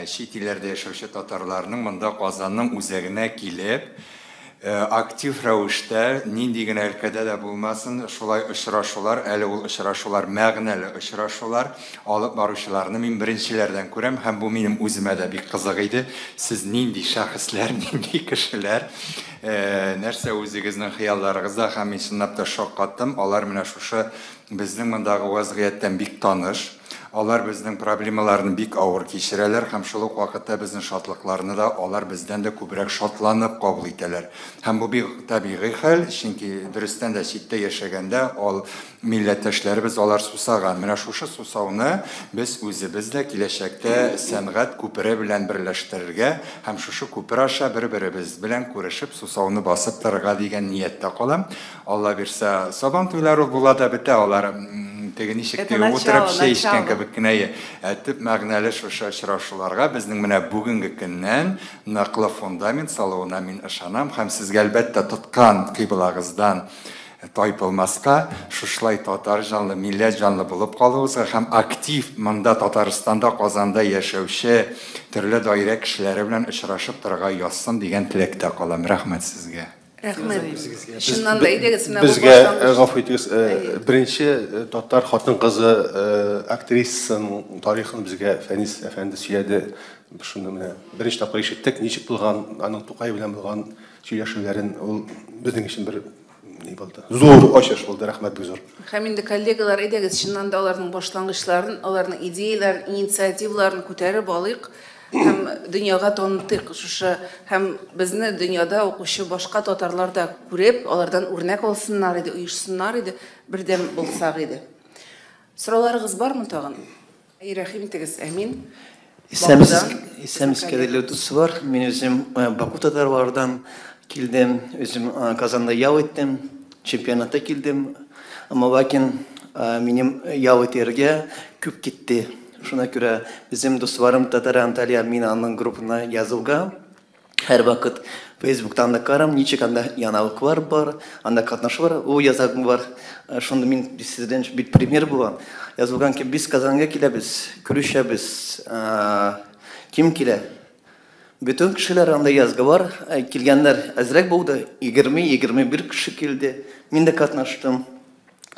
Speaker 11: чит илләрдә яшәүче татарларның монда Казанның үзәгенә килеп, актив рәвештә, нинди генә өлкәдә дә булмасын, шулай очрашулар, әле ул очрашулар, мәгънәле очрашулар алып баручыларны мин беренчеләрдән күрәм һәм бу минем үземә дә бик кызык иде. Сез нинди шәхесләр, нинди кешеләр, нәрсә үзегезнең хыялларыгызда һәм мин чынлап та шок каттым. Алар менә шушы безнең мондагы вазгыятьтән бик таныш. Алар безнең проблемаларны бик авыр кичерәләр һәм шул ук вакытта безнең шатлыкларны да алар бездән дә күбрәк шатланып кабул итәләр. Һәм бу бик табигый хәл, чөнки дөрестән дә читтә яшәгәндә ал милләттәшләребез алар сусаган. Менә шушы сусауны без үзебез дә киләчәктә сәнгать күпере белән берләштерергә һәм шушы күпер аша бер-беребез белән күрешеп сусауны басып торырга дигән ниятдә калам. Алла бирсә, Сабантуйлар була да бетә, алар теге ничек теге утырып чәй кебек кенә әйтеп мәгънәле шушы очрашуларга безнең менә бүгенге көннән наклы фундамент салуына мин ышанам һәм сезгә әлбәттә тоткан кыйблагыздан тайпылмаска, шушлай татар җанлы, милләт җанлы булып калуыгызга һәм актив монда Татарстанда, Казанда яшәүче төрле даирә кешеләре белән очрашып торырга язсын дигән теләктә калам. Рәхмәт сезгә.
Speaker 1: Рәхмәт. Шуннан да идегез менә
Speaker 5: безгә гафу итегез, беренче татар хатын-кызы актрисаның тарихын безгә Фәнис әфәнде сөйләде. Шуны менә беренче тапкыр ишеттек, ничек булган, аның Тукай белән булган сөйләшүләрен, ул безнең өчен бер ни булды. Зур ачыш булды. Рәхмәт бик зур.
Speaker 1: Һәм инде коллегалар, идегез шуннан да аларның башлангычларын, аларның идеяларын, инициативаларын күтәреп алыйк. Һәм дөньяга таныттык шушы, һәм безне дөньяда укучы башка татарлар да күреп, алардан үрнәк алсыннар иде, уйышсыннар иде, бердәм булсак иде. Сорауларыгыз бармы тагын? Рәхим итегез, Әмин.
Speaker 12: Исәмез кадерле дуслар, мин үзем Баку татарлардан килдем, үзем Казанда ял иттем, чемпионатта килдем, әмма ләкин минем ял итәргә күп китте. Шуңа күрә безнең дусларым Татар Анталия мин аның группына язылга. Һәр вакыт Facebook'tan da карам, ничек анда яңалыклар бар, анда катнашулар, ул язагым бар. Шунда мин сездән бит пример була. Язылган ки без Казанга киләбез, күрешәбез. Ким килә? Бүтән кешеләр анда язгылар, килгәннәр әзрәк булды, 20-21 кеше килде. Мин дә катнаштым.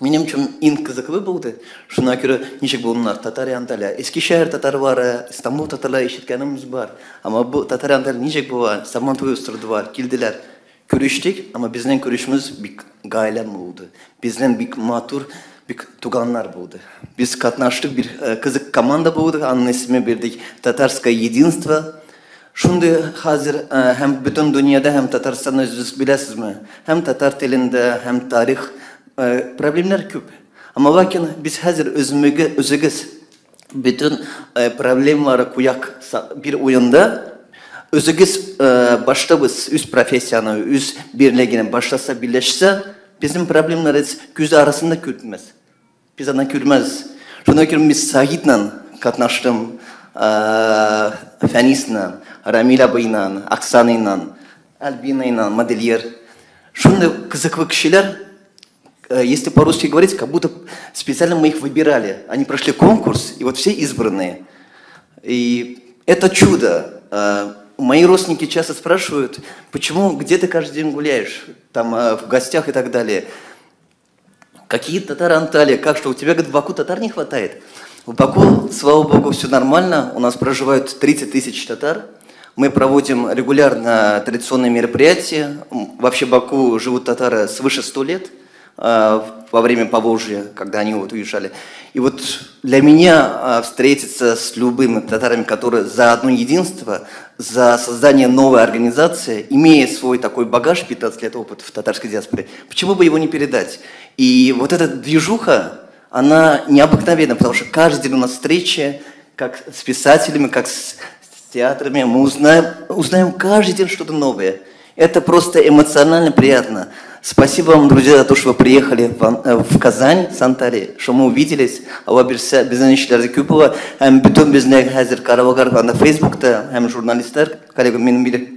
Speaker 12: Минем өчен иң кызыклы булды. Шуңа күрә ничек булганнар Татар Анталия. Eskişehir татарлары, Истанбул татарлары ишеткәнебез бар. Әмма бу Татар Анталия ничек була? Сабантуй устырдылар, килделәр. Күрештек, әмма безнең күрешмәс бик гаиләм булды. Безнең бик матур, бик туганнар булды. Без катнаштык, бер кызык команда булды. Аның исеме бирдек Татарское единство. Шунда хәзер һәм бөтен дөньяда һәм Татарстанда үзегез беләсезме? Һәм татар телендә, һәм тарих проблемлар күп. Әмма ләкин без хәзер үзегез bütün problemları куяк bir oyunda özügüz baştabız, üz profesyonu, üz birliğine başlasa birleşse bizim problemlerimiz göz arasında kütmez. Biz ana kütmez. Şuna göre biz Sahit'le katnaştım, Фәнис'le, Рамил абыйla, Оксанa'yla, Альбинa'yla, Модельер. Şunda kızıklı kişiler, если по-русски говорить, как будто специально мы их выбирали. Они прошли конкурс, и вот все избранные. И это чудо. Мои родственники часто спрашивают, почему, где ты каждый день гуляешь, там в гостях и так далее. Какие татары Анталия, как что, у тебя, говорит, в Баку татар не хватает? В Баку, слава богу, все нормально. У нас проживают 30 тысяч татар. Мы проводим регулярно традиционные мероприятия. Вообще в Баку живут татары свыше 100 лет во время Поволжья, когда они вот уезжали. И вот для меня встретиться с любыми татарами, которые за одно единство, за создание новой организации, имея свой такой багаж, 15 лет опыта в татарской диаспоре, почему бы его не передать? И вот эта движуха, она необыкновенна, потому что каждый день у нас встречи, как с писателями, как с театрами, мы узнаем каждый день что-то новое. Это просто эмоционально приятно. Спасибо вам, друзья, за то, что вы приехали в Казань, с Анталии, что мы увиделись. Ава bizden işlerde köp var. Hem bütün bizler hazır Karabağ Facebook'ta hem jurnalistler, коллегам benim bir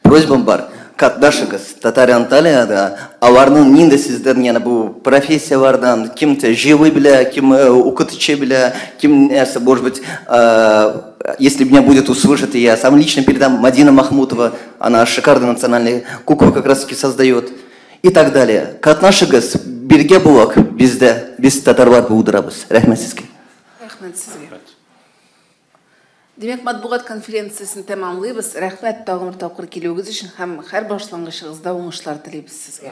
Speaker 12: просьбам бар. Катдашыгыз Татар Анталияда, аларның нинде сиздердің яна бу профессиялардан, ким живый белә, ким укытычы белә, ким нәрсә, может быть, если меня будет услышать, я сам лично передам Мадина Махмутова, она шикарный национальный куклу как раз таки создает, и так далее. Катнашыгыз бирге булак бездә, без татарлар булдырабыз. Рәхмәт сезгә.
Speaker 1: Рәхмәт сезгә. Демек, матбугат конференциясын тәмамлыйбыз. Рәхмәт тагын бер тапкыр килүегез өчен һәм һәр башлангычыгызда уңышлар телибез сезгә.